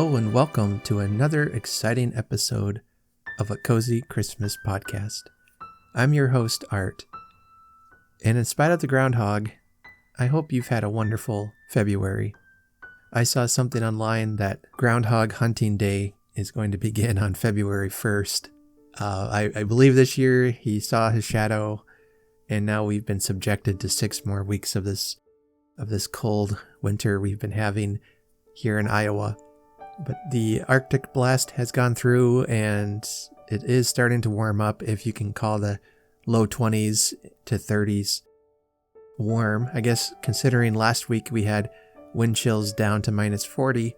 Hello and welcome to another exciting episode of a Cozy Christmas podcast. I'm your host, Art. And in spite of the groundhog, I hope you've had a wonderful February. I saw something online that Groundhog Hunting Day is going to begin on February 1st. I believe this year he saw his shadow, and now we've been subjected to 6 more weeks of this cold winter we've been having here in Iowa. But the Arctic blast has gone through, and it is starting to warm up, if you can call the low 20s to 30s warm. I guess considering last week we had wind chills down to minus 40.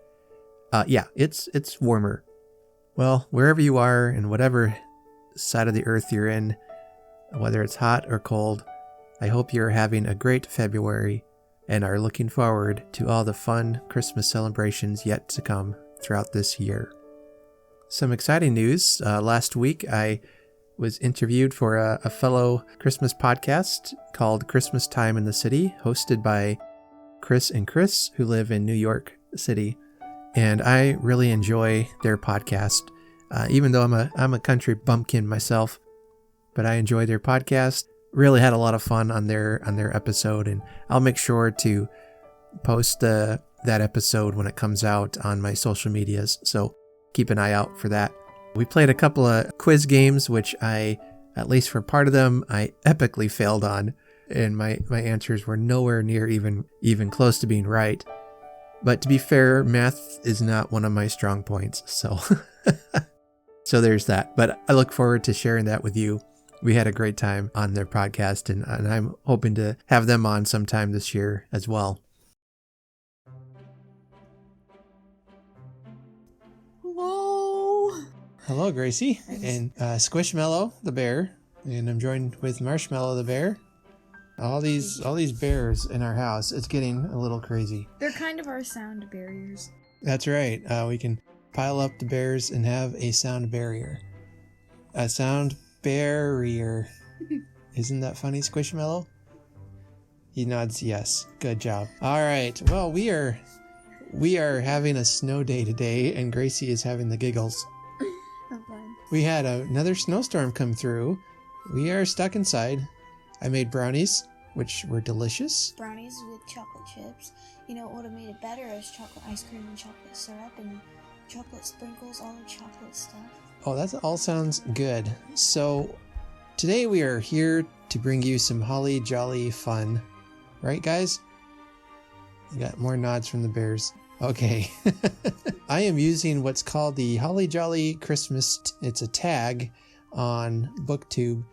It's warmer. Well, wherever you are and whatever side of the earth you're in, whether it's hot or cold, I hope you're having a great February and are looking forward to all the fun Christmas celebrations yet to come throughout this year. Some exciting news. Last week I was interviewed for a fellow Christmas podcast called Christmas Time in the City, hosted by Chris and Chris, who live in New York City. And I really enjoy their podcast, even though I'm a country bumpkin myself. But I enjoy their podcast. Really had a lot of fun on their episode, and I'll make sure to post that episode when it comes out on my social medias, so keep an eye out for that. We played a couple of quiz games, which at least for part of them, I epically failed on, and my answers were nowhere near even close to being right. But to be fair, math is not one of my strong points, so so there's that. But I look forward to sharing that with you. We had a great time on their podcast, and I'm hoping to have them on sometime this year as well. Hello, Gracie, and Squishmallow the bear, and I'm joined with Marshmallow the bear. All these bears in our house, it's getting a little crazy. They're kind of our sound barriers. That's right. We can pile up the bears and have a sound barrier. A sound barrier. Isn't that funny, Squishmallow? He nods yes. Good job. All right. Well, we are having a snow day today, and Gracie is having the giggles. We had another snowstorm come through. We are stuck inside. I made brownies, which were delicious. Brownies with chocolate chips. You know what would have made it better is chocolate ice cream and chocolate syrup and chocolate sprinkles, all the chocolate stuff. Oh, that all sounds good. So today we are here to bring you some holly jolly fun. Right, guys? We got more nods from the bears. Okay. I am using what's called the Holly Jolly Christmas. It's a tag on BookTube,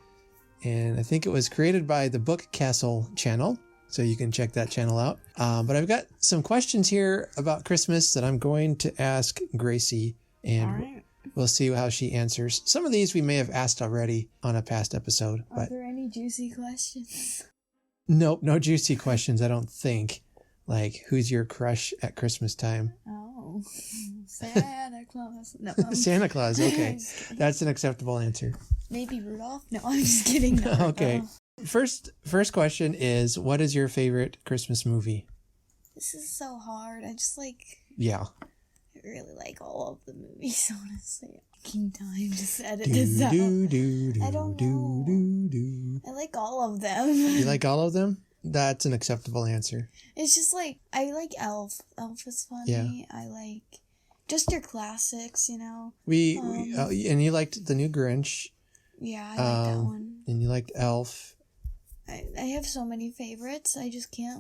and I think it was created by the Book Castle channel, so you can check that channel out. But I've got some questions here about Christmas that I'm going to ask Gracie, and we'll see how she answers. Some of these we may have asked already on a past episode. Are there any juicy questions? Nope, no juicy questions, I don't think. Like, who's your crush at Christmas time? Oh, Santa Claus. No. Santa Claus, okay. That's an acceptable answer. Maybe Rudolph? No, I'm just kidding. No, okay. No. First question is, what is your favorite Christmas movie? This is so hard. I Yeah. I really like all of the movies, honestly. Taking time to edit this out. I don't know. I like all of them. You like all of them? That's an acceptable answer. It's just like, I like Elf. Elf is funny. Yeah. I like just your classics, you know. And you liked the new Grinch. Yeah, I like that one. And you liked Elf. I have so many favorites. I just can't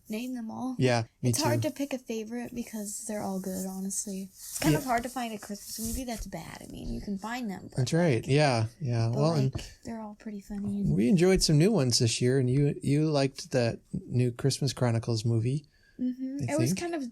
name them all. Yeah, it's too. Hard to pick a favorite because they're all good, honestly. It's kind of hard to find a Christmas movie that's bad. I mean, you can find them. That's right. Yeah. Well, and they're all pretty funny. We enjoyed some new ones this year, and you liked that new Christmas Chronicles movie. Mm-hmm. It was kind of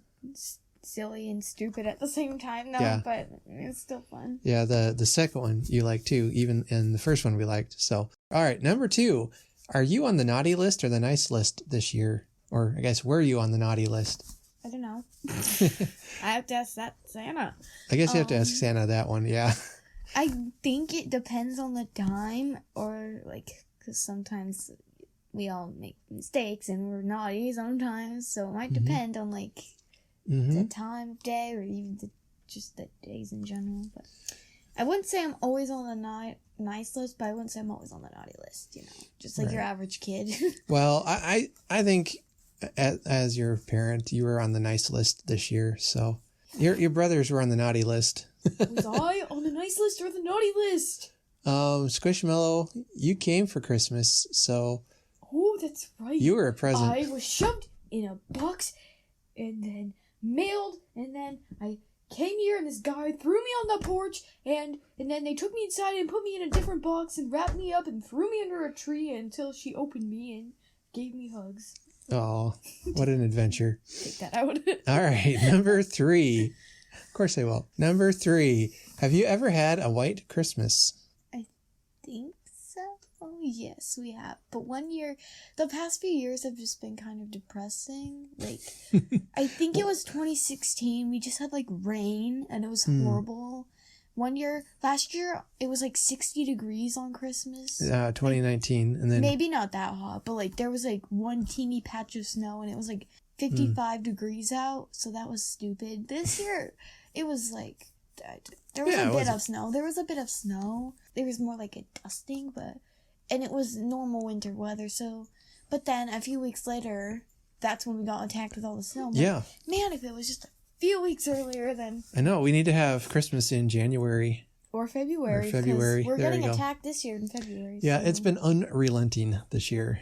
silly and stupid at the same time, though, but it's still fun. Yeah, the second one you liked too, even in the first one we liked. So, all right, number 2. Are you on the naughty list or the nice list this year? Or I guess, were you on the naughty list? I don't know. I have to ask that Santa. I guess you have to ask Santa that one, yeah. I think it depends on the time, or because sometimes we all make mistakes and we're naughty sometimes, so it might depend on the time of day or even the just the days in general. But I wouldn't say I'm always on the nice list, but I wouldn't say I'm always on the naughty list, just like your average kid. Well, I think as your parent, you were on the nice list this year, so your brothers were on the naughty list. Was I on the nice list or the naughty list? Squishmallow, you came for Christmas, so... Oh, that's right. You were a present. I was shoved in a box and then mailed, and then I came here and this guy threw me on the porch, and then they took me inside and put me in a different box and wrapped me up and threw me under a tree until she opened me and gave me hugs. Oh, what an adventure. Take that out. All right, number 3. Of course I will. Number 3. Have you ever had a white Christmas? I think so. Oh, yes, we have. But one year, the past few years have just been kind of depressing. Like, I think it was 2016. We just had, like, rain, and it was horrible. Last year, it was, like, 60 degrees on Christmas. 2019, and then... Maybe not that hot, but, like, there was, like, one teeny patch of snow, and it was, like, 55 degrees out, so that was stupid. This year, it was, like... There was a bit of snow. There was a bit of snow. There was more like a dusting, and it was normal winter weather. So, but then a few weeks later, that's when we got attacked with all the snow. Yeah. Man, if it was just a few weeks earlier, then. I know. We need to have Christmas in January. Or February. There We're getting attacked this year in February. Yeah, so. It's been unrelenting this year.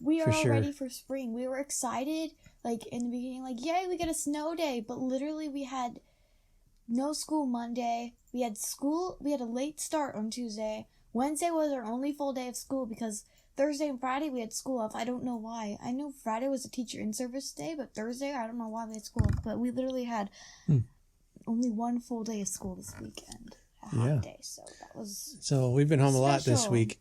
We are all ready for spring. We were excited, like in the beginning, like, yay, we get a snow day. But literally, we had no school Monday. We had a late start on Tuesday. Wednesday was our only full day of school because Thursday and Friday we had school off. I don't know why. I know Friday was a teacher in-service day, but Thursday, I don't know why we had school off. But we literally had only one full day of school this weekend. A hot day, so that was So we've been home a lot this week.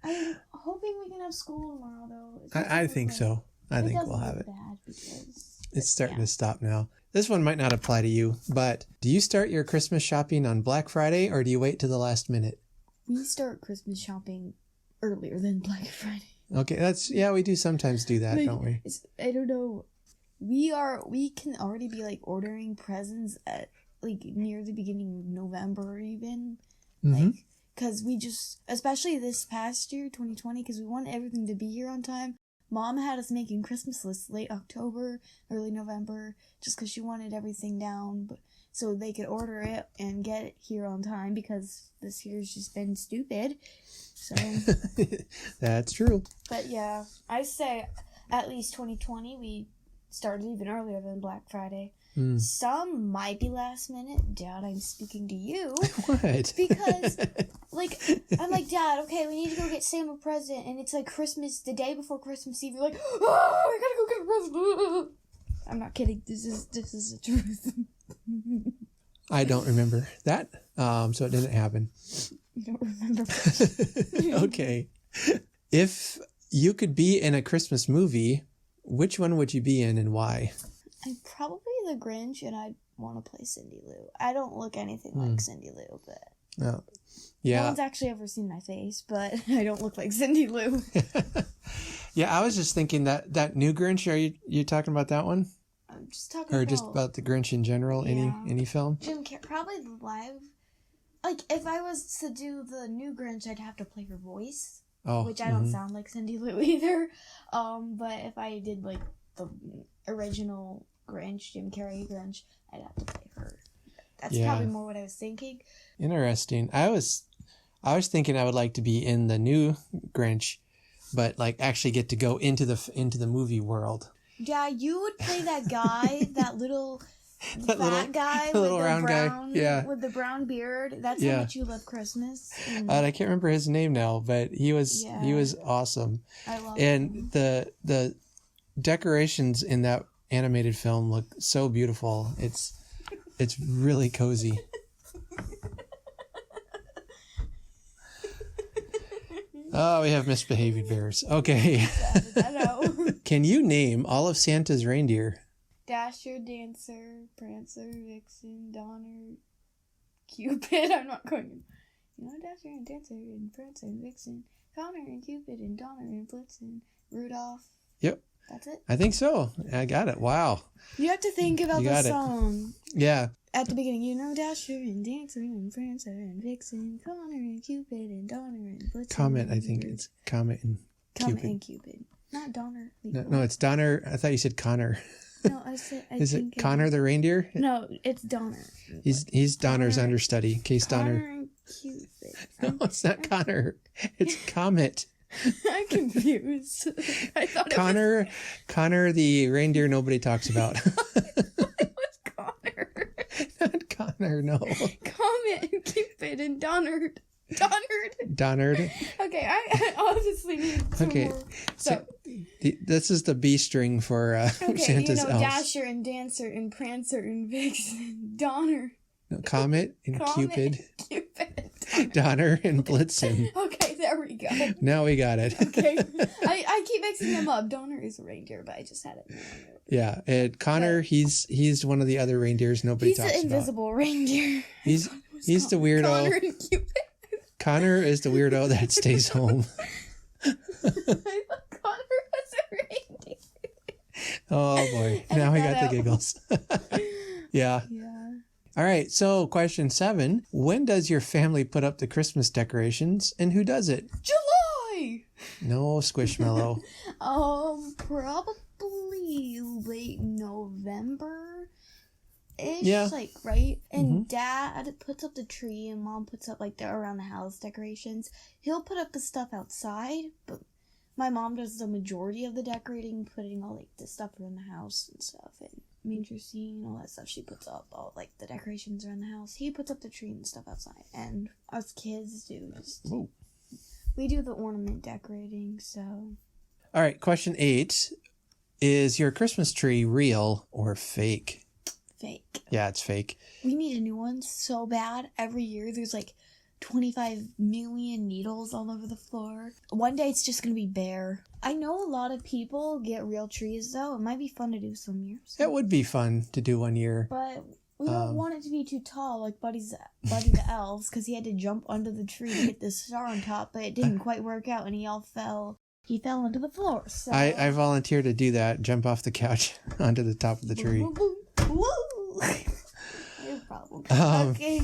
I'm hoping we can have school tomorrow, though. I think so. I think we'll have it. Bad because it's starting to stop now. This one might not apply to you, but do you start your Christmas shopping on Black Friday or do you wait to the last minute? We start Christmas shopping earlier than Black Friday. Okay, we do sometimes do that, don't we? I don't know. We can already be like ordering presents at like near the beginning of November even. Like, because we just, especially this past year, 2020, because we want everything to be here on time. Mom had us making Christmas lists late October, early November, just because she wanted everything down, so they could order it and get it here on time, because this year's just been stupid. So that's true. But yeah, I say at least 2020 we started even earlier than Black Friday. Some might be last minute. Dad, I'm speaking to you. What? Because, like, I'm like, Dad, okay, we need to go get Sam a present, and it's like Christmas, the day before Christmas Eve. You're like, oh, I gotta go get a present. I'm not kidding. This is the truth. I don't remember that, so it didn't happen. You don't remember? Okay. If you could be in a Christmas movie, which one would you be in and why? I'm probably the Grinch, and I'd want to play Cindy Lou. I don't look anything like Cindy Lou, but no one's actually ever seen my face, but I don't look like Cindy Lou. Yeah, I was just thinking that new Grinch. Are you talking about that one? I'm just talking or just about the Grinch in general. Yeah. Any film? Jim Carrey, probably the live. Like if I was to do the new Grinch, I'd have to play her voice, which I don't sound like Cindy Lou either. But if I did like the original Grinch, Jim Carrey Grinch, I'd have to play her. That's probably more what I was thinking. Interesting. I was thinking I would like to be in the new Grinch, but like actually get to go into the movie world. Yeah, you would play that guy, that little fat guy, the little with round brown, guy, with the brown beard. That's how much you love Christmas. I can't remember his name now, but he was awesome. I love him. The decorations in that animated film look so beautiful. It's really cozy. Oh, we have misbehaving bears. Okay. I know. Can you name all of Santa's reindeer? Dasher, Dancer, Prancer, Vixen, Donner, Cupid. I'm not going. Dasher and Dancer and Prancer and Vixen, Donner and Cupid and Donner and Blitzen, Rudolph. Yep. That's it? I think so. I got it. Wow. You have to think about the song. Yeah. At the beginning, Dasher and Dancer and Prancer and Vixen, Connor and Cupid and Donner and Blitzen. Comet, I think it's Comet and Cupid. Comet and Cupid. Not Donner. No, it's Donner. I thought you said Connor. No, I said... Is it Connor the reindeer? No, it's Donner. He's Donner's understudy. Case Donner. Connor and Cupid. No, it's not Connor. It's Comet. I'm confused. I thought Connor the reindeer nobody talks about. It was Connor. Not Connor, no. Comet and Cupid and Donner. Donnered. Okay, I obviously need some more. So this is the B string for Santa's elves. Dasher and Dancer and Prancer and Vixen, Donner. No, Comet and Cupid. Cupid. Donner and Blitzen. Okay, there we go. Now we got it. Okay. I keep mixing them up. Donner is a reindeer, but I just had it. Yeah, and Connor, he's one of the other reindeers nobody talks about. He's the invisible reindeer. He's the weirdo. Connor and Cupid. Connor is the weirdo that stays home. I thought Connor was a reindeer. Oh boy, now we got the giggles. Yeah. All right, so question 7. When does your family put up the Christmas decorations, and who does it? July! No, Squishmallow. Probably late November. Yeah. Like, right? And Dad puts up the tree and Mom puts up, like, the around the house decorations. He'll put up the stuff outside, but my mom does the majority of the decorating, putting all, like, the stuff around the house and stuff, and manger scene, all that stuff. She puts up all, like, the decorations around the house. He puts up the tree and stuff outside. And us kids do just... Ooh. We do the ornament decorating, so... All right, question 8. Is your Christmas tree real or fake? Fake. Yeah, it's fake. We need a new one so bad. Every year there's like 25 million needles all over the floor. One day it's just going to be bare. I know a lot of people get real trees though. It might be fun to do some years. It would be fun to do one year. But we don't want it to be too tall like Buddy the Elves, because he had to jump under the tree to get the star on top, but it didn't quite work out and he fell onto the floor. So. I volunteer to do that. Jump off the couch onto the top of the tree. Woo! No problem. Okay.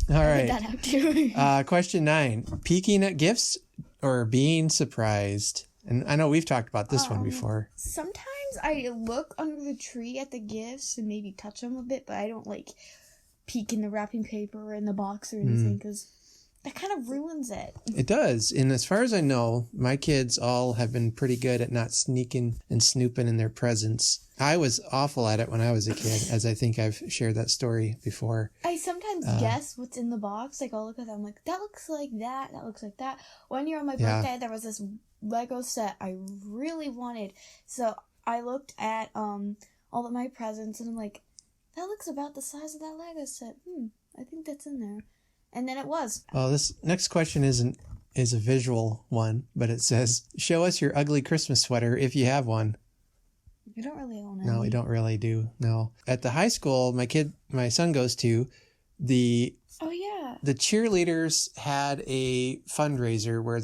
All right. That out too. Question 9. Peeking at gifts or being surprised? And I know we've talked about this one before. Sometimes I look under the tree at the gifts and maybe touch them a bit, but I don't like peek in the wrapping paper or in the box or anything because that kind of ruins it. It does. And as far as I know, my kids all have been pretty good at not sneaking and snooping in their presents. I was awful at it when I was a kid, as I think I've shared that story before. I sometimes guess what's in the box. Like, I'll look at that. I'm like, that looks like that. That looks like that. One year on my birthday, there was this Lego set I really wanted. So I looked at all of my presents, and I'm like, that looks about the size of that Lego set. I think that's in there. And then it was. Oh, this next question is a visual one, but it says, show us your ugly Christmas sweater if you have one. You don't really own it. No, we don't really do. No. At the high school my son goes to, the cheerleaders had a fundraiser where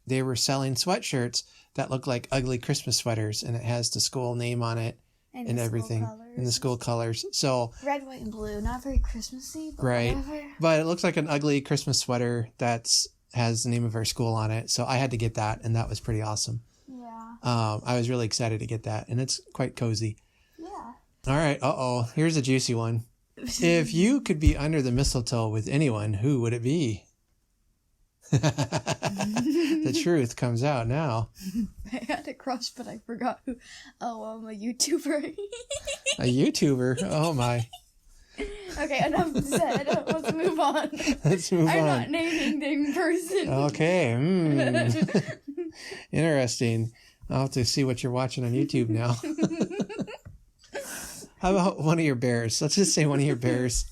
they were selling sweatshirts that look like ugly Christmas sweaters, and it has the school name on it and everything, and the school colors. So red, white, and blue, not very Christmassy, but right. Whatever. But it looks like an ugly Christmas sweater has the name of our school on it. So I had to get that, and that was pretty awesome. Yeah. I was really excited to get that, and it's quite cozy. Yeah. All right. Here's a juicy one. If you could be under the mistletoe with anyone, who would it be? The truth comes out now. I had a crush, but I forgot who. Oh, I'm a YouTuber. A YouTuber? Oh, my. Okay, enough said. Let's move on. I'm not naming the person. Okay. Interesting. I'll have to see what you're watching on YouTube now. How about one of your bears? Let's just say one of your bears,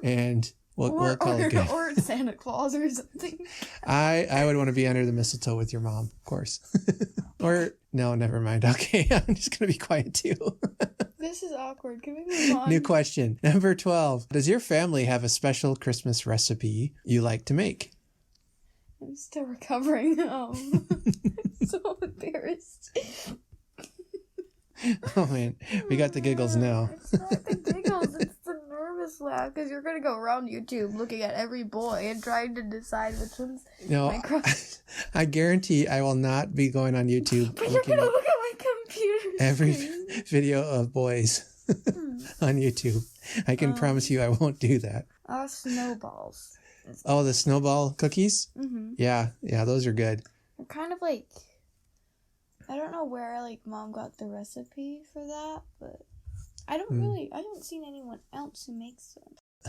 and we'll call it good. Or Santa Claus or something. I would want to be under the mistletoe with your mom, of course. Or, no, never mind. Okay, I'm just going to be quiet too. This is awkward. Can we move on? New question. Number 12. Does your family have a special Christmas recipe you like to make? I'm still recovering. I'm so embarrassed. Oh, man. We got the giggles now. It's not the giggles. It's the nervous laugh. Because you're going to go around YouTube looking at every boy and trying to decide which one's my crush. I guarantee I will not be going on YouTube. But you're going to look at my computer every screen. video of boys on YouTube. I can promise you I won't do that. Snowballs. Oh, the snowball cookies? Mm-hmm. Yeah, those are good. They're kind of like... I don't know where, like, Mom got the recipe for that, but I don't see anyone else who makes them.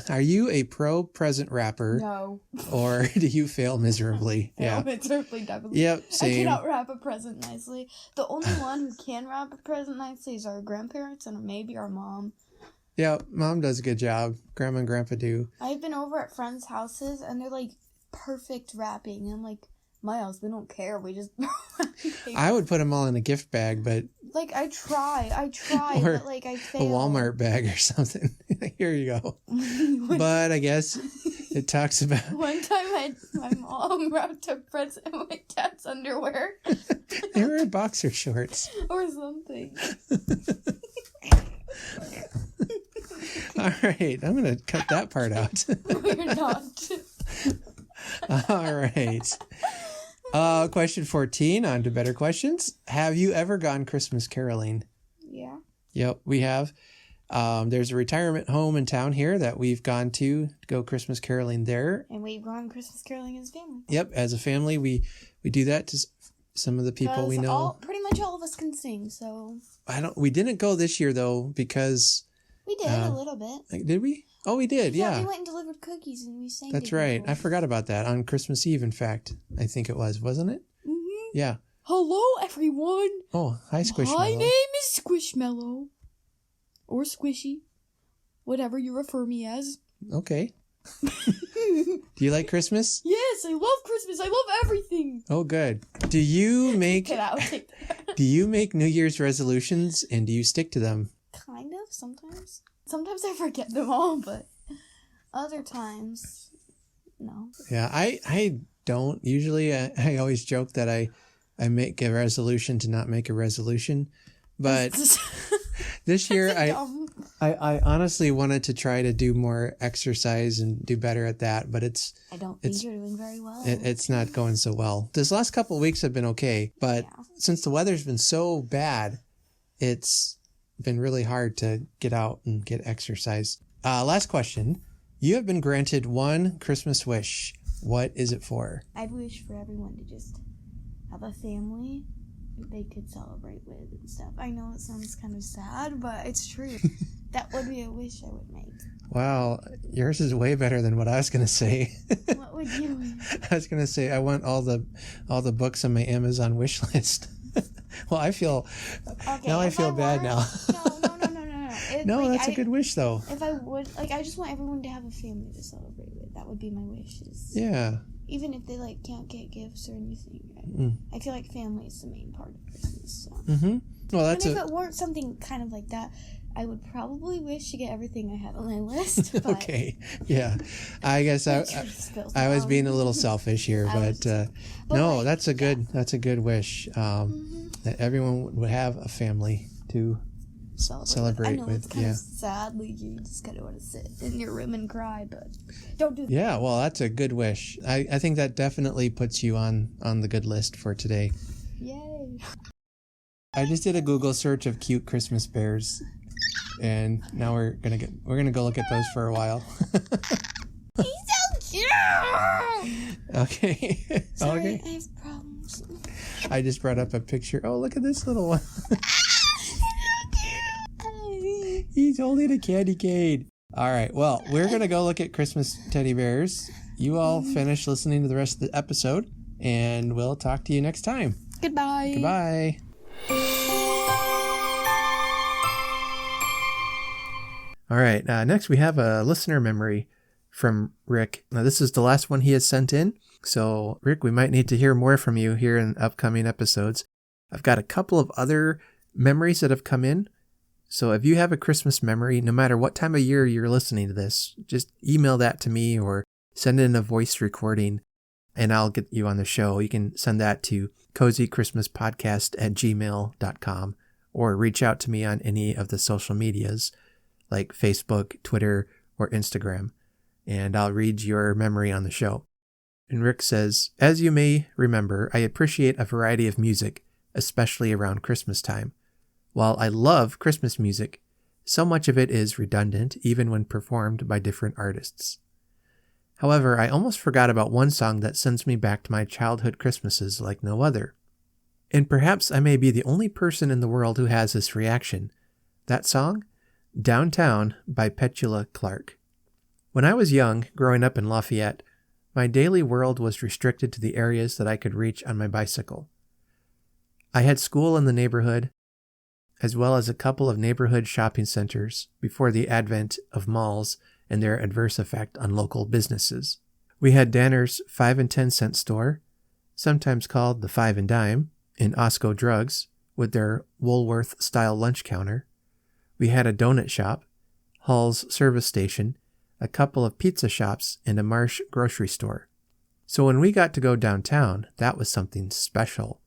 Are you a pro present wrapper? No. Or do you fail miserably? Yeah. Miserably, definitely. Yep, same. I cannot wrap a present nicely. The only one who can wrap a present nicely is our grandparents and maybe our mom. Yeah, Mom does a good job. Grandma and Grandpa do. I've been over at friends' houses, and they're, like, perfect wrapping, and I'm like... My house, we don't care. We just... I would put them all in a gift bag, but... Like, I try, or but, like, I fail. A Walmart bag or something. Here you go. But I guess it talks about... One time my mom wrapped a present in my dad's underwear. They were boxer shorts. Or something. All right, I'm going to cut that part out. We're not. All right. Question 14, on to better questions. Have you ever gone Christmas caroling? Yeah. Yep, we have. There's a retirement home in town here that we've gone to go Christmas caroling there. And we've gone Christmas caroling as a family. Yep, as a family, we do that to some of the people we know. Pretty much all of us can sing, so... We didn't go this year, though, because... We did a little bit. Did we? Oh, we did, yeah. We went and delivered cookies and we sang. That's right. I forgot about that. On Christmas Eve, in fact, I think it was, wasn't it? Mm-hmm. Yeah. Hello, everyone. Oh, hi, Squishmallow. My name is Squishmallow. Or Squishy. Whatever you refer me as. Okay. Do you like Christmas? Yes, I love Christmas. I love everything. Oh, good. Do you make... Get out. Take that. Do you make New Year's resolutions and do you stick to them? Kind of, sometimes. Sometimes I forget them all, but other times, no. Yeah, I don't. Usually I always joke that I make a resolution to not make a resolution. But this year I honestly wanted to try to do more exercise and do better at that, but I don't think you're doing very well. It's not going so well. This last couple of weeks have been okay, but since the weather's been so bad, it's been really hard to get out and get exercise. Last question. You have been granted one Christmas wish. What is it for? I'd wish for everyone to just have a family that they could celebrate with and stuff. I know it sounds kind of sad, but it's true. That would be a wish I would make. Wow, yours is way better than what I was going to say. What would you mean? I was going to say I want all the books on my Amazon wish list. Well, I feel bad now. No, No, that's a good wish, though. If I would, I just want everyone to have a family to celebrate with. That would be my wishes. Yeah. Even if they, can't get gifts or anything. I feel like family is the main part of Christmas. So. Mm-hmm. Well, if it weren't something kind of like that, I would probably wish to get everything I have on my list. But okay. Yeah. I guess I was being a little selfish here, but no, that's a good wish. That everyone would have a family to celebrate I know with. It's kind of sad. You just kind of want to sit in your room and cry, but don't do that. Yeah, well, that's a good wish. I think that definitely puts you on the good list for today. Yay! I just did a Google search of cute Christmas bears, and now we're gonna go look at those for a while. He's so cute. Okay. Sorry, okay. I have problems. I just brought up a picture. Oh, look at this little one. He's holding a candy cane. All right. Well, we're going to go look at Christmas teddy bears. You all finish listening to the rest of the episode, and we'll talk to you next time. Goodbye. Goodbye. All right. Next, we have a listener memory from Rick. Now, this is the last one he has sent in. So, Rick, we might need to hear more from you here in upcoming episodes. I've got a couple of other memories that have come in. So if you have a Christmas memory, no matter what time of year you're listening to this, just email that to me or send in a voice recording and I'll get you on the show. You can send that to cozychristmaspodcast@gmail.com or reach out to me on any of the social medias like Facebook, Twitter, or Instagram, and I'll read your memory on the show. And Rick says, as you may remember, I appreciate a variety of music, especially around Christmas time. While I love Christmas music, so much of it is redundant even when performed by different artists. However, I almost forgot about one song that sends me back to my childhood Christmases like no other. And perhaps I may be the only person in the world who has this reaction. That song? Downtown by Petula Clark. When I was young, growing up in Lafayette, my daily world was restricted to the areas that I could reach on my bicycle. I had school in the neighborhood, as well as a couple of neighborhood shopping centers before the advent of malls and their adverse effect on local businesses. We had Danner's 5 and 10 cent store, sometimes called the 5 and Dime, and Osco Drugs with their Woolworth-style lunch counter. We had a donut shop, Hall's service station, a couple of pizza shops, and a Marsh grocery store. So when we got to go downtown, that was something special.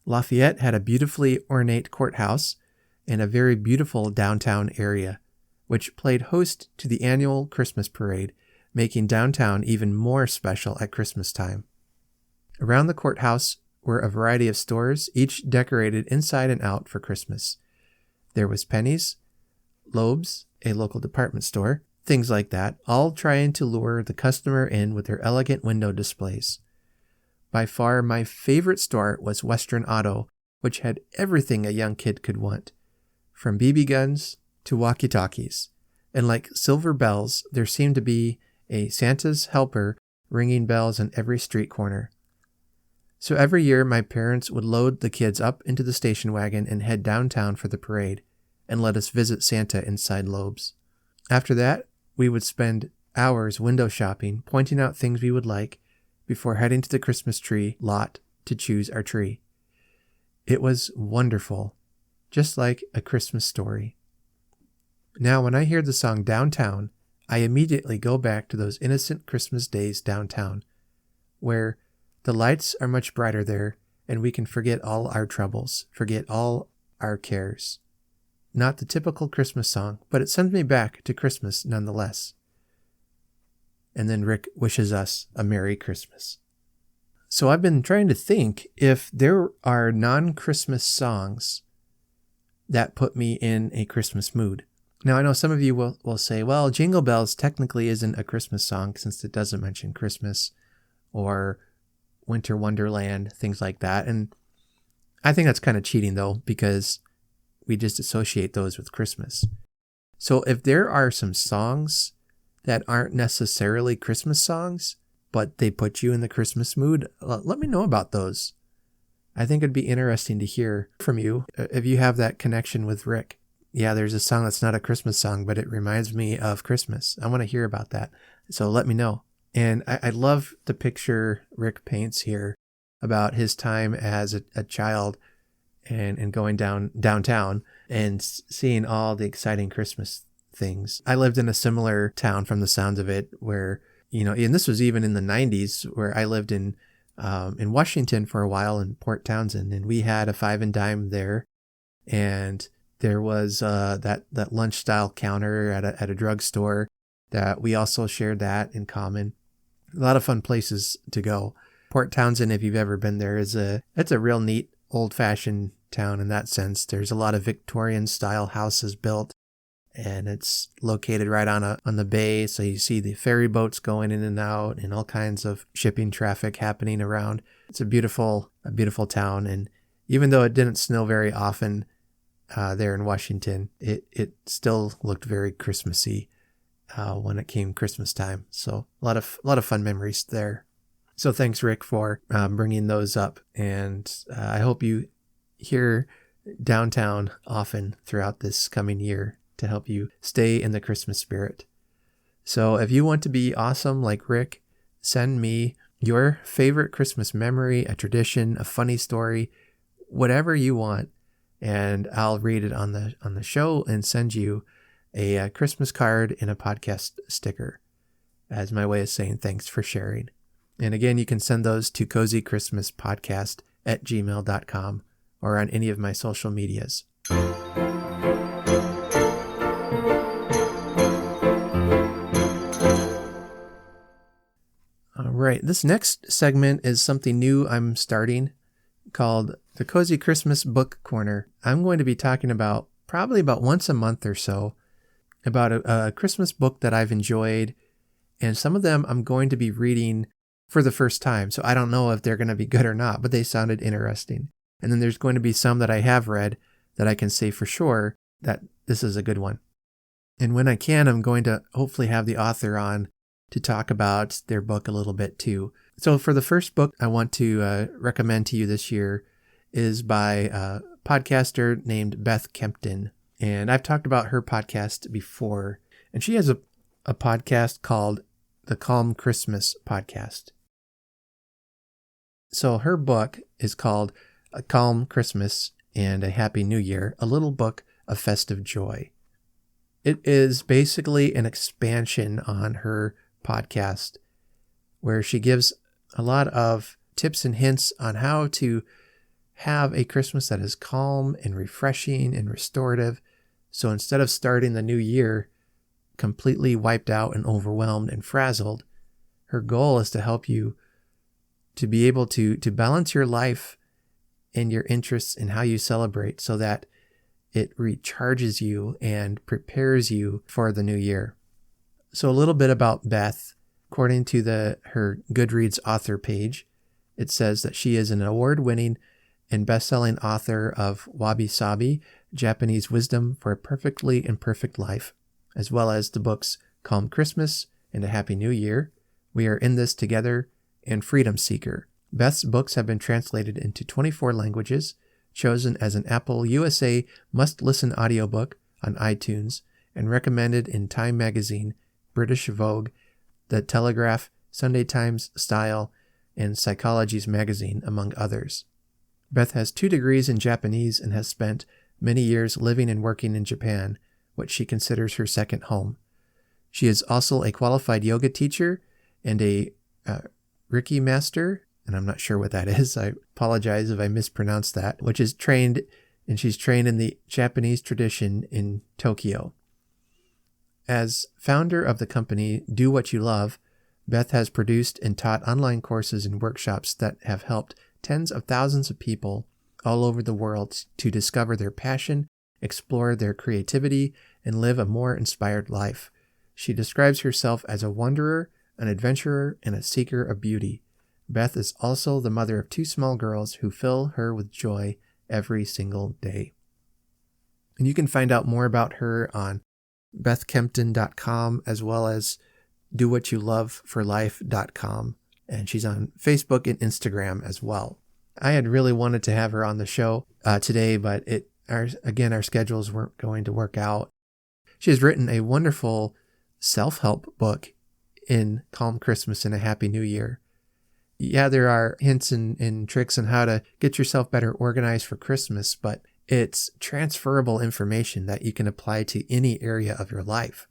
Lafayette had a beautifully ornate courthouse and a very beautiful downtown area, which played host to the annual Christmas parade, making downtown even more special at Christmas time. Around the courthouse were a variety of stores, each decorated inside and out for Christmas. There was Penny's, Loeb's, a local department store, things like that, all trying to lure the customer in with their elegant window displays. By far, my favorite store was Western Auto, which had everything a young kid could want, from BB guns to walkie-talkies. And like silver bells, there seemed to be a Santa's helper ringing bells on every street corner. So every year, my parents would load the kids up into the station wagon and head downtown for the parade, and let us visit Santa inside Loeb's. After that, we would spend hours window shopping, pointing out things we would like, before heading to the Christmas tree lot to choose our tree. It was wonderful, just like a Christmas story. Now, when I hear the song Downtown, I immediately go back to those innocent Christmas days downtown, where the lights are much brighter there, and we can forget all our troubles, forget all our cares. Not the typical Christmas song, but it sends me back to Christmas nonetheless. And then Rick wishes us a Merry Christmas. So I've been trying to think if there are non-Christmas songs that put me in a Christmas mood. Now, I know some of you will say, well, Jingle Bells technically isn't a Christmas song since it doesn't mention Christmas, or Winter Wonderland, things like that. And I think that's kind of cheating, though, because we just associate those with Christmas. So if there are some songs that aren't necessarily Christmas songs, but they put you in the Christmas mood, let me know about those. I think it'd be interesting to hear from you if you have that connection with Rick. Yeah, there's a song that's not a Christmas song, but it reminds me of Christmas. I want to hear about that. So let me know. And I love the picture Rick paints here about his time as a child and going downtown and seeing all the exciting Christmas things. I lived in a similar town from the sounds of it where, and this was even in the 90s, where I lived in Washington for a while in Port Townsend, and we had a 5 and Dime there, and there was that lunch style counter at a drugstore that we also shared that in common. A lot of fun places to go. Port Townsend, if you've ever been there, it's a real neat old-fashioned town in that sense. There's a lot of Victorian style houses built, and it's located right on the bay, so you see the ferry boats going in and out and all kinds of shipping traffic happening around. It's a beautiful town, and even though it didn't snow very often there in Washington, it still looked very Christmassy when it came Christmas time. So a lot of fun memories there. So thanks, Rick, for bringing those up, and I hope you hear Downtown often throughout this coming year to help you stay in the Christmas spirit. So if you want to be awesome like Rick, send me your favorite Christmas memory, a tradition, a funny story, whatever you want, and I'll read it on the show and send you a Christmas card and a podcast sticker as my way of saying thanks for sharing. And again, you can send those to cozychristmaspodcast@gmail.com, or on any of my social medias. All right, this next segment is something new I'm starting called the Cozy Christmas Book Corner. I'm going to be talking about probably about once a month or so about a Christmas book that I've enjoyed, and some of them I'm going to be reading for the first time. So I don't know if they're going to be good or not, but they sounded interesting. And then there's going to be some that I have read that I can say for sure that this is a good one. And when I can, I'm going to hopefully have the author on to talk about their book a little bit too. So for the first book I want to recommend to you this year is by a podcaster named Beth Kempton. And I've talked about her podcast before. And she has a podcast called the Calm Christmas Podcast. So her book is called A Calm Christmas and a Happy New Year, a little book of festive joy. It is basically an expansion on her podcast where she gives a lot of tips and hints on how to have a Christmas that is calm and refreshing and restorative. So instead of starting the new year completely wiped out and overwhelmed and frazzled, her goal is to help you to be able to balance your life and your interests in how you celebrate so that it recharges you and prepares you for the new year. So a little bit about Beth. According to her Goodreads author page, it says that she is an award-winning and best-selling author of Wabi Sabi, Japanese Wisdom for a Perfectly Imperfect Life, as well as the books Calm Christmas and A Happy New Year, We Are in This Together, and Freedom Seeker. Beth's books have been translated into 24 languages, chosen as an Apple USA must-listen audiobook on iTunes, and recommended in Time Magazine, British Vogue, The Telegraph, Sunday Times Style, and Psychology's Magazine, among others. Beth has 2 degrees in Japanese and has spent many years living and working in Japan, which she considers her second home. She is also a qualified yoga teacher and a Reiki master, and I'm not sure what that is. I apologize if I mispronounced that, which is trained, and she's trained in the Japanese tradition in Tokyo. As founder of the company Do What You Love, Beth has produced and taught online courses and workshops that have helped tens of thousands of people all over the world to discover their passion, explore their creativity, and live a more inspired life. She describes herself as a wanderer, an adventurer, and a seeker of beauty. Beth is also the mother of 2 small girls who fill her with joy every single day. And you can find out more about her on bethkempton.com as well as dowhatyouloveforlife.com. And she's on Facebook and Instagram as well. I had really wanted to have her on the show today, but our schedules weren't going to work out. She has written a wonderful self-help book in Calm Christmas and a Happy New Year. Yeah, there are hints and tricks on how to get yourself better organized for Christmas, but it's transferable information that you can apply to any area of your life.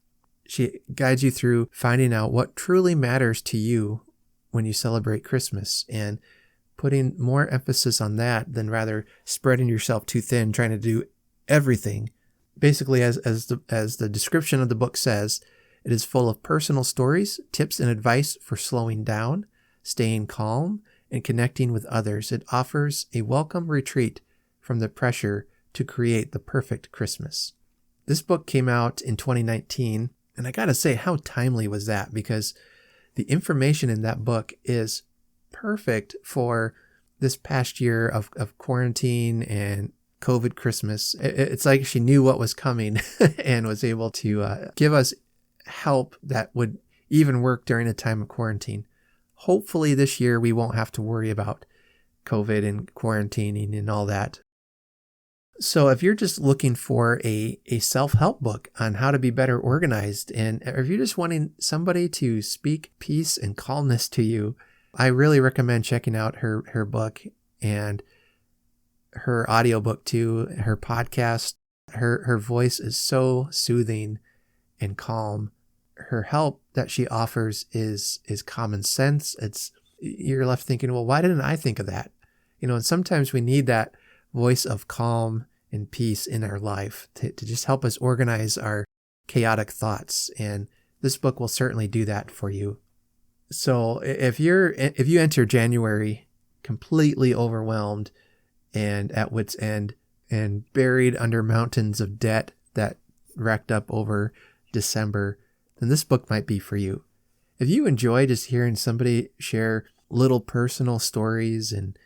She guides you through finding out what truly matters to you when you celebrate Christmas and putting more emphasis on that than rather spreading yourself too thin, trying to do everything. Basically, as the description of the book says, it is full of personal stories, tips and advice for slowing down, staying calm, and connecting with others. It offers a welcome retreat from the pressure to create the perfect Christmas. This book came out in 2019, and I gotta say, how timely was that? Because the information in that book is perfect for this past year of quarantine and COVID Christmas. It's like she knew what was coming and was able to give us help that would even work during a time of quarantine. Hopefully this year we won't have to worry about COVID and quarantining and all that. So if you're just looking for a self-help book on how to be better organized, and if you're just wanting somebody to speak peace and calmness to you, I really recommend checking out her book and her audiobook too, her podcast. Her voice is so soothing and calm. Her help that she offers is common sense. You're left thinking, well, why didn't I think of that? And sometimes we need that voice of calm and peace in our life to just help us organize our chaotic thoughts. And this book will certainly do that for you. So if you enter January completely overwhelmed and at wit's end and buried under mountains of debt that racked up over December, then this book might be for you. If you enjoy just hearing somebody share little personal stories and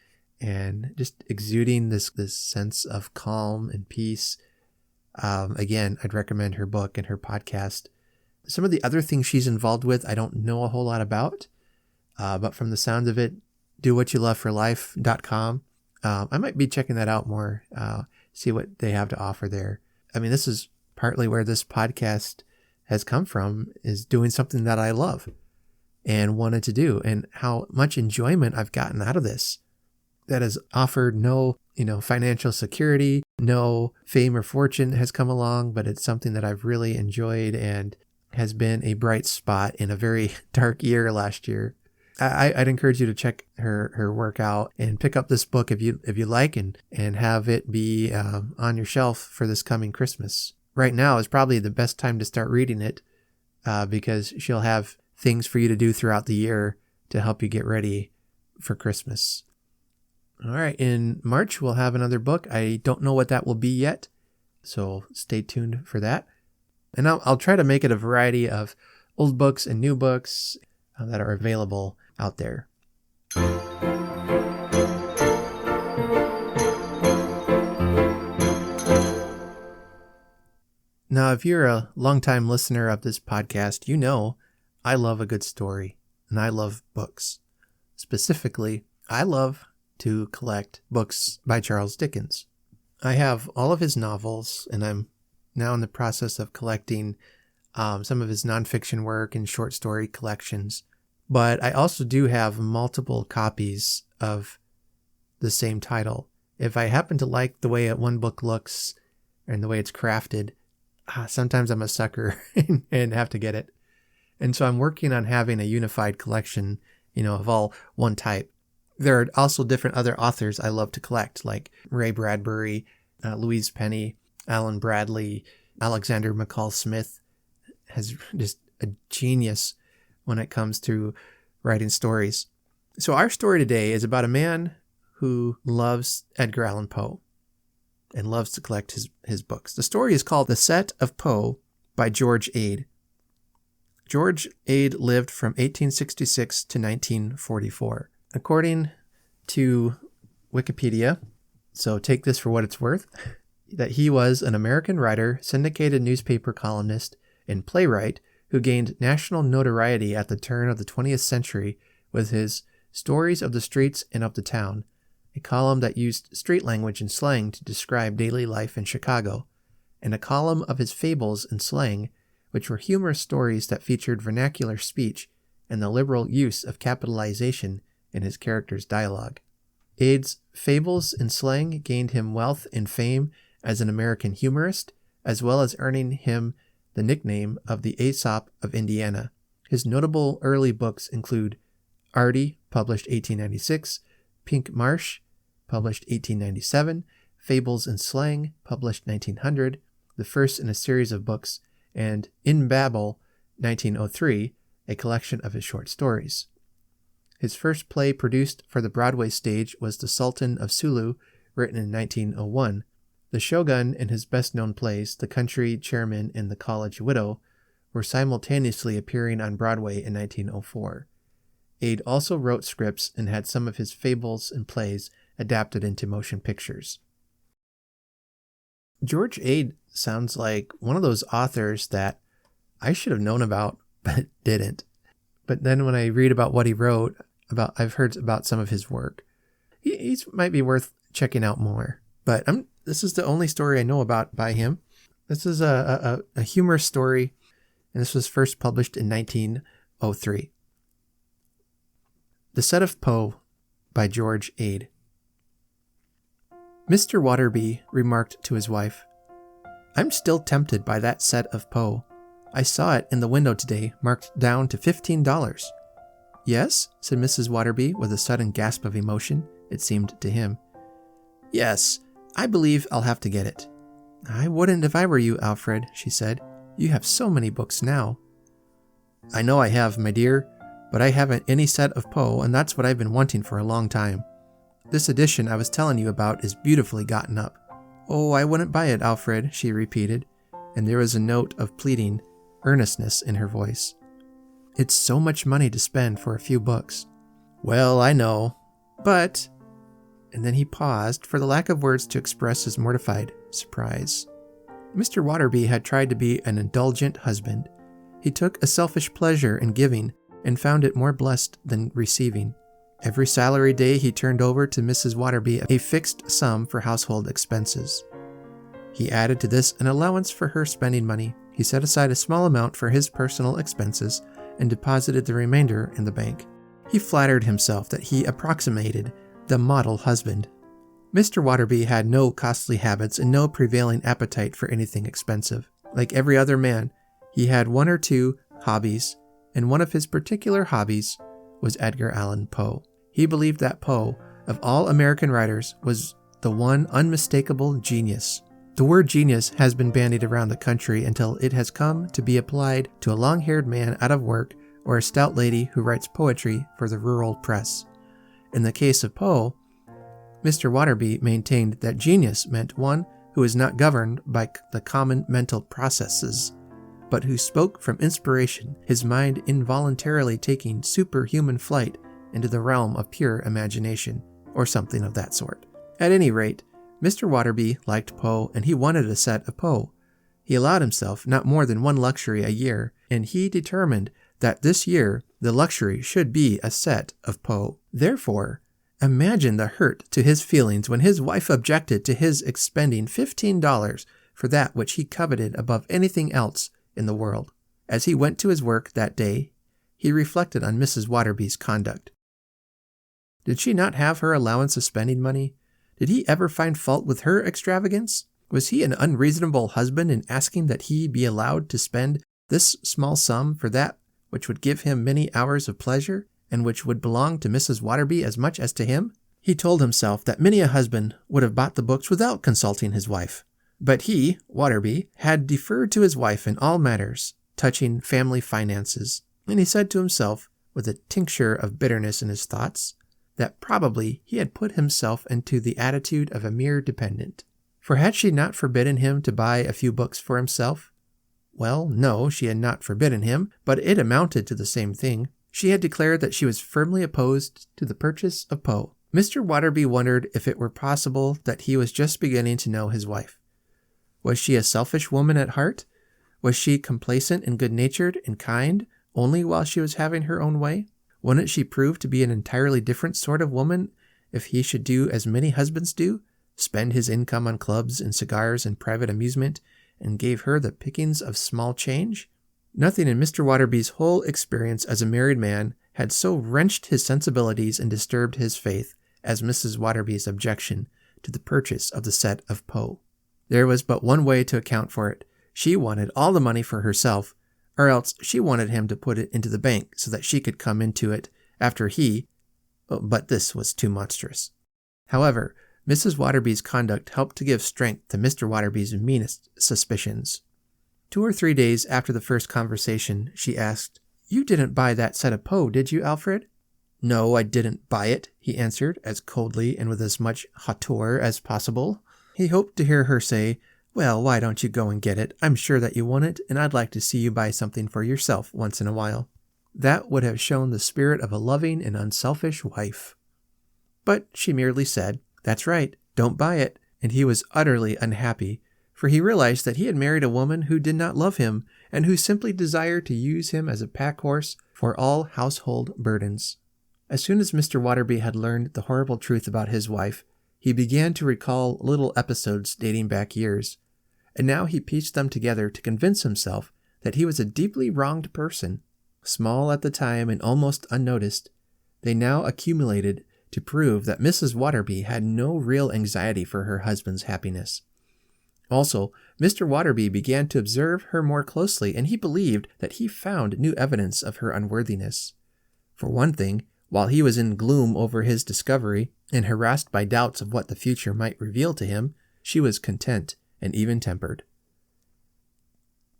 just exuding this sense of calm and peace, again, I'd recommend her book and her podcast. Some of the other things she's involved with, I don't know a whole lot about, but from the sound of it, dowhatyouloveforlife.com. I might be checking that out more, see what they have to offer there. I mean, this is partly where this podcast has come from, is doing something that I love and wanted to do, and how much enjoyment I've gotten out of this. That has offered no, financial security, no fame or fortune has come along, but it's something that I've really enjoyed and has been a bright spot in a very dark year last year. I'd encourage you to check her work out and pick up this book if you like, and have it be on your shelf for this coming Christmas. Right now is probably the best time to start reading it, because she'll have things for you to do throughout the year to help you get ready for Christmas. All right, in March, we'll have another book. I don't know what that will be yet, so stay tuned for that. And I'll try to make it a variety of old books and new books that are available out there. Now, if you're a longtime listener of this podcast, you know I love a good story, and I love books. Specifically, I love to collect books by Charles Dickens. I have all of his novels, and I'm now in the process of collecting some of his nonfiction work and short story collections. But I also do have multiple copies of the same title. If I happen to like the way one book looks and the way it's crafted, sometimes I'm a sucker and have to get it. And so I'm working on having a unified collection, of all one type. There are also different other authors I love to collect, like Ray Bradbury, Louise Penny, Alan Bradley, Alexander McCall Smith has just a genius when it comes to writing stories. So our story today is about a man who loves Edgar Allan Poe and loves to collect his books. The story is called The Set of Poe by George Ade. George Ade lived from 1866 to 1944. According to Wikipedia, so take this for what it's worth, that he was an American writer, syndicated newspaper columnist, and playwright who gained national notoriety at the turn of the 20th century with his Stories of the Streets and of the Town, a column that used street language and slang to describe daily life in Chicago, and a column of his fables and slang, which were humorous stories that featured vernacular speech and the liberal use of capitalization in his characters' dialogue. Ade's fables and slang gained him wealth and fame as an American humorist, as well as earning him the nickname of the Aesop of Indiana. His notable early books include Artie, published 1896, Pink Marsh, published 1897, Fables and Slang, published 1900, the first in a series of books, and In Babel, 1903, a collection of his short stories. His first play produced for the Broadway stage was The Sultan of Sulu, written in 1901. The Shogun and his best-known plays, The Country Chairman and The College Widow, were simultaneously appearing on Broadway in 1904. Ade also wrote scripts and had some of his fables and plays adapted into motion pictures. George Ade sounds like one of those authors that I should have known about, but didn't. But then when I read about what he wrote, I've heard about some of his work. He might be worth checking out more. But this is the only story I know about by him. This is a humorous story, and this was first published in 1903. The Set of Poe by George Ade. Mr. Waterby remarked to his wife, "I'm still tempted by that set of Poe. I saw it in the window today, marked down to $15. Yes? Said Mrs. Waterby with a sudden gasp of emotion, it seemed to him. Yes, I believe I'll have to get it." "I wouldn't if I were you, Alfred," she said. "You have so many books now." "I know I have, my dear, but I haven't any Set of Poe, and that's what I've been wanting for a long time. This edition I was telling you about is beautifully gotten up." "Oh, I wouldn't buy it, Alfred," she repeated, and there was a note of pleading earnestness in her voice. "It's so much money to spend for a few books." "Well, I know, but..." And then he paused for the lack of words to express his mortified surprise. Mr. Waterby had tried to be an indulgent husband. He took a selfish pleasure in giving and found it more blessed than receiving. Every salary day he turned over to Mrs. Waterby a fixed sum for household expenses. He added to this an allowance for her spending money. He set aside a small amount for his personal expenses and deposited the remainder in the bank. He flattered himself that he approximated the model husband. Mr. Waterby had no costly habits and no prevailing appetite for anything expensive. Like every other man, he had one or two hobbies, and one of his particular hobbies was Edgar Allan Poe. He believed that Poe, of all American writers, was the one unmistakable genius. The word genius has been bandied around the country until it has come to be applied to a long-haired man out of work or a stout lady who writes poetry for the rural press. In the case of Poe, Mr. Waterby maintained that genius meant one who is not governed by the common mental processes, but who spoke from inspiration, his mind involuntarily taking superhuman flight into the realm of pure imagination, or something of that sort. At any rate, Mr. Waterby liked Poe, and he wanted a Set of Poe. He allowed himself not more than one luxury a year, and he determined that this year the luxury should be a Set of Poe. Therefore, imagine the hurt to his feelings when his wife objected to his expending $15 for that which he coveted above anything else in the world. As he went to his work that day, he reflected on Mrs. Waterby's conduct. Did she not have her allowance of spending money? Did he ever find fault with her extravagance? Was he an unreasonable husband in asking that he be allowed to spend this small sum for that which would give him many hours of pleasure, and which would belong to Mrs. Waterby as much as to him? He told himself that many a husband would have bought the books without consulting his wife. But he, Waterby, had deferred to his wife in all matters touching family finances, and he said to himself, with a tincture of bitterness in his thoughts, that probably he had put himself into the attitude of a mere dependent. For had she not forbidden him to buy a few books for himself? Well, no, she had not forbidden him, but it amounted to the same thing. She had declared that she was firmly opposed to the purchase of Poe. Mr. Waterby wondered if it were possible that he was just beginning to know his wife. Was she a selfish woman at heart? Was she complacent and good-natured and kind only while she was having her own way? Wouldn't she prove to be an entirely different sort of woman if he should do as many husbands do, spend his income on clubs and cigars and private amusement, and gave her the pickings of small change? Nothing in Mr. Waterby's whole experience as a married man had so wrenched his sensibilities and disturbed his faith as Mrs. Waterby's objection to the purchase of the Set of Poe. There was but one way to account for it. She wanted all the money for herself, or else she wanted him to put it into the bank so that she could come into it after he... But this was too monstrous. However, Mrs. Waterby's conduct helped to give strength to Mr. Waterby's meanest suspicions. 2 or 3 days after the first conversation, she asked, "You didn't buy that Set of Poe, did you, Alfred?" "No, I didn't buy it," he answered, as coldly and with as much hauteur as possible. He hoped to hear her say, "Well, why don't you go and get it? I'm sure that you want it, and I'd like to see you buy something for yourself once in a while." That would have shown the spirit of a loving and unselfish wife. But she merely said, "That's right, don't buy it," and he was utterly unhappy, for he realized that he had married a woman who did not love him, and who simply desired to use him as a pack-horse for all household burdens. As soon as Mr. Waterby had learned the horrible truth about his wife, he began to recall little episodes dating back years, and now he pieced them together to convince himself that he was a deeply wronged person. Small at the time and almost unnoticed, they now accumulated to prove that Mrs. Waterby had no real anxiety for her husband's happiness. Also, Mr. Waterby began to observe her more closely, and he believed that he found new evidence of her unworthiness. For one thing, while he was in gloom over his discovery, and harassed by doubts of what the future might reveal to him, she was content and even-tempered.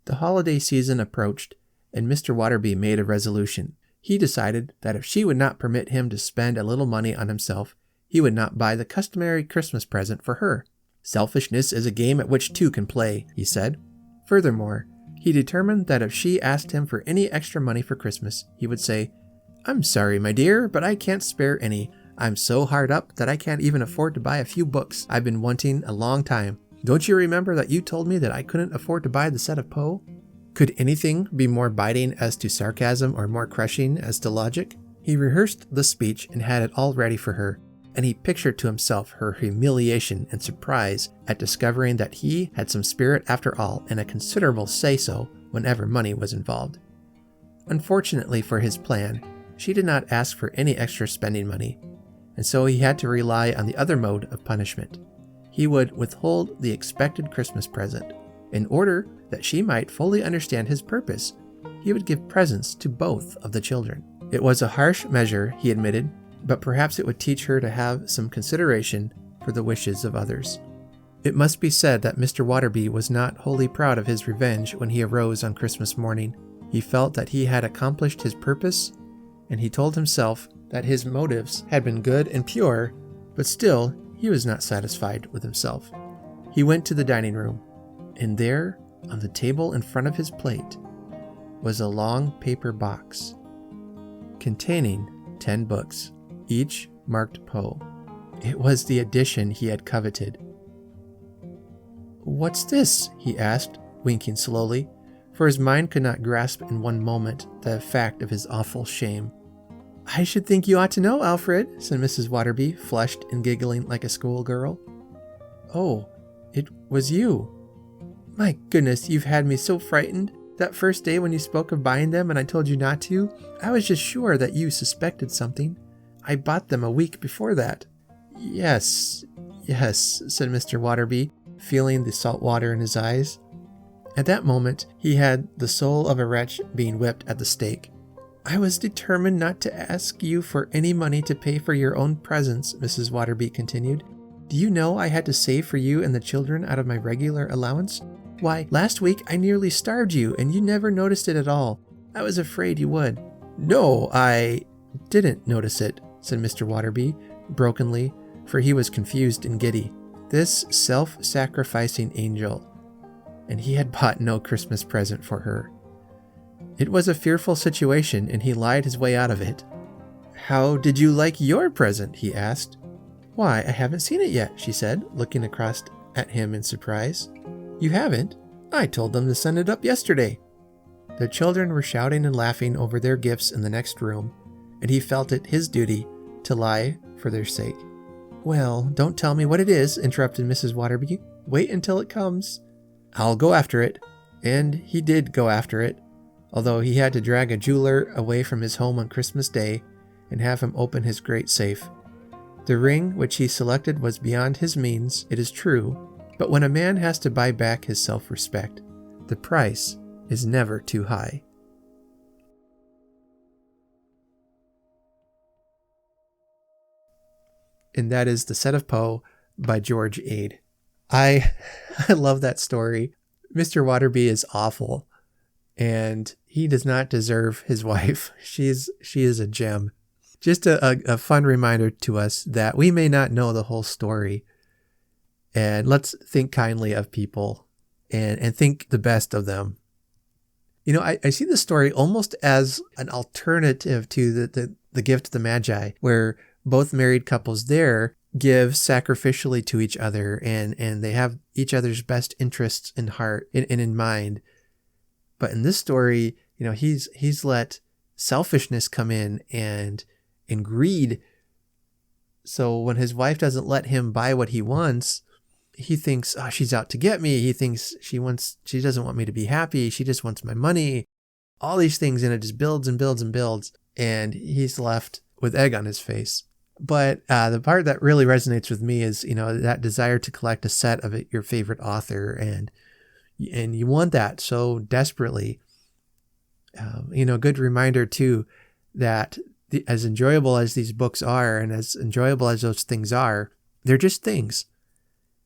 The holiday season approached, and Mr. Waterby made a resolution. He decided that if she would not permit him to spend a little money on himself, he would not buy the customary Christmas present for her. Selfishness is a game at which two can play, he said. Furthermore, he determined that if she asked him for any extra money for Christmas, he would say, "I'm sorry, my dear, but I can't spare any. I'm so hard up that I can't even afford to buy a few books I've been wanting a long time. Don't you remember that you told me that I couldn't afford to buy the Set of Poe?" Could anything be more biting as to sarcasm or more crushing as to logic? He rehearsed the speech and had it all ready for her, and he pictured to himself her humiliation and surprise at discovering that he had some spirit after all and a considerable say-so whenever money was involved. Unfortunately for his plan, she did not ask for any extra spending money, and so he had to rely on the other mode of punishment. He would withhold the expected Christmas present. In order that she might fully understand his purpose, he would give presents to both of the children. It was a harsh measure, he admitted, but perhaps it would teach her to have some consideration for the wishes of others. It must be said that Mr. Waterby was not wholly proud of his revenge when he arose on Christmas morning. He felt that he had accomplished his purpose, and he told himself that his motives had been good and pure, but still he was not satisfied with himself. He went to the dining room, and there, on the table in front of his plate, was a long paper box containing 10 books, each marked Poe. It was the edition he had coveted. "What's this?" he asked, winking slowly, for his mind could not grasp in one moment the fact of his awful shame. "I should think you ought to know, Alfred," said Mrs. Waterby, flushed and giggling like a schoolgirl. "Oh, it was you. My goodness, you've had me so frightened. That first day when you spoke of buying them and I told you not to, I was just sure that you suspected something. I bought them a week before that." Yes, said Mr. Waterby, feeling the salt water in his eyes. At that moment, he had the soul of a wretch being whipped at the stake. "I was determined not to ask you for any money to pay for your own presents," Mrs. Waterby continued. "Do you know I had to save for you and the children out of my regular allowance? Why, last week I nearly starved you, and you never noticed it at all. I was afraid you would." "No, I didn't notice it," said Mr. Waterby, brokenly, for he was confused and giddy. This self-sacrificing angel, and he had bought no Christmas present for her. It was a fearful situation, and he lied his way out of it. "How did you like your present?" he asked. "Why, I haven't seen it yet," she said, looking across at him in surprise. "You haven't? I told them to send it up yesterday." The children were shouting and laughing over their gifts in the next room, and he felt it his duty to lie for their sake. "Well, don't tell me what it is," interrupted Mrs. Waterby. "Wait until it comes. I'll go after it." And he did go after it, although he had to drag a jeweler away from his home on Christmas Day and have him open his great safe. The ring which he selected was beyond his means, it is true, but when a man has to buy back his self-respect, the price is never too high. And that is The Set of Poe by George Ade. I love that story. Mr. Waterby is awful, and he does not deserve his wife. She is a gem. Just a fun reminder to us that we may not know the whole story, and let's think kindly of people and think the best of them. You know, I see the story almost as an alternative to the gift of the Magi, where both married couples there give sacrificially to each other, and they have each other's best interests in heart and in mind. But in this story, you know, he's let selfishness come in and greed. So when his wife doesn't let him buy what he wants, he thinks, "Oh, she's out to get me." He thinks she doesn't want me to be happy. She just wants my money. All these things, and it just builds and builds and builds. And he's left with egg on his face. But the part that really resonates with me is, you know, that desire to collect a set of your favorite author, and you want that so desperately. You know, good reminder too that as enjoyable as these books are, and as enjoyable as those things are, they're just things.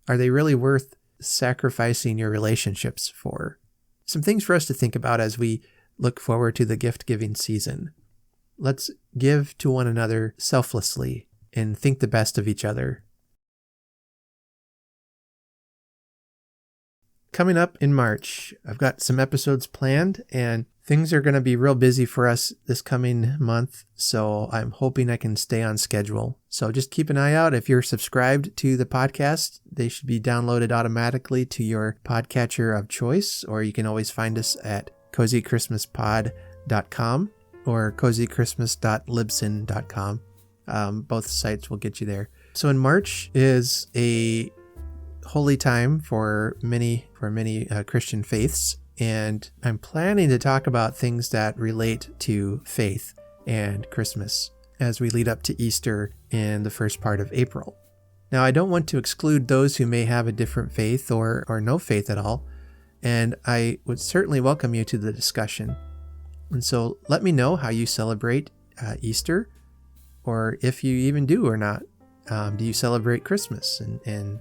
Are they really worth sacrificing your relationships for? Some things for us to think about as we look forward to the gift-giving season. Let's give to one another selflessly and think the best of each other. Coming up in March, I've got some episodes planned, and things are going to be real busy for us this coming month, so I'm hoping I can stay on schedule. So just keep an eye out. If you're subscribed to the podcast, they should be downloaded automatically to your podcatcher of choice, or you can always find us at cozychristmaspod.com or cozychristmas.libsyn.com. Both sites will get you there. So in March is a holy time for many Christian faiths, and I'm planning to talk about things that relate to faith and Christmas as we lead up to Easter in the first part of April. Now, I don't want to exclude those who may have a different faith or no faith at all, and I would certainly welcome you to the discussion. And so let me know how you celebrate Easter, or if you even do or not. Do you celebrate Christmas, and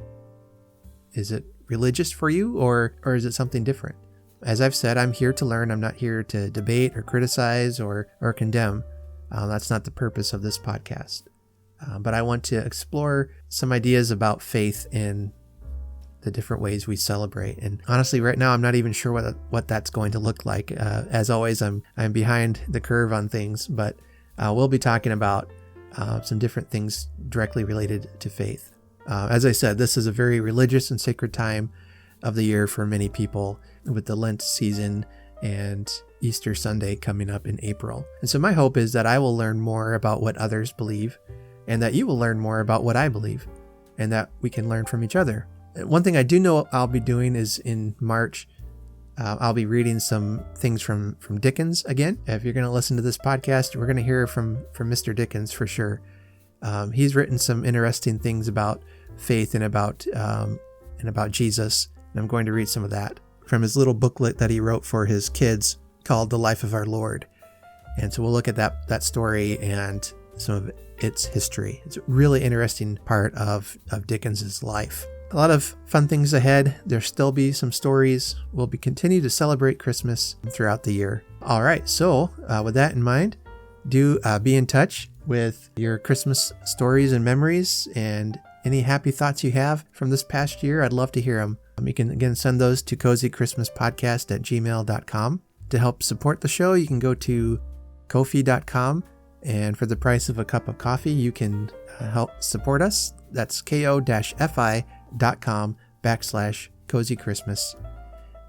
is it religious for you, or is it something different? As I've said, I'm here to learn. I'm not here to debate or criticize or condemn. That's not the purpose of this podcast. But I want to explore some ideas about faith in the different ways we celebrate. And honestly, right now, I'm not even sure what that's going to look like. As always, I'm behind the curve on things, but we'll be talking about some different things directly related to faith. As I said, this is a very religious and sacred time of the year for many people, with the Lent season and Easter Sunday coming up in April. And so my hope is that I will learn more about what others believe, and that you will learn more about what I believe, and that we can learn from each other. One thing I do know I'll be doing is in March, I'll be reading some things from Dickens again. If you're going to listen to this podcast, we're going to hear from Mr. Dickens for sure. He's written some interesting things about faith and about Jesus, and I'm going to read some of that from his little booklet that he wrote for his kids called The Life of Our Lord. And so we'll look at that story and some of its history. It's a really interesting part of Dickens's life. A lot of fun things ahead. There'll still be some stories. We'll continue to celebrate Christmas throughout the year. All right, so with that in mind, do be in touch with your Christmas stories and memories, and any happy thoughts you have from this past year. I'd love to hear them. You can, again, send those to cozychristmaspodcast@gmail.com. To help support the show, you can go to ko-fi.com, and for the price of a cup of coffee, you can help support us. That's ko-fi.com/cozychristmas.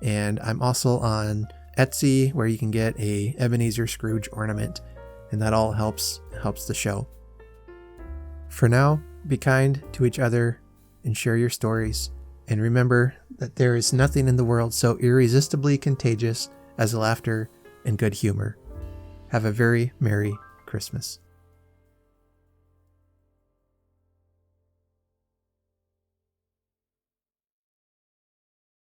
And I'm also on Etsy, where you can get a Ebenezer Scrooge ornament, and that all helps the show. For now, be kind to each other and share your stories. And remember that there is nothing in the world so irresistibly contagious as laughter and good humor. Have a very Merry Christmas.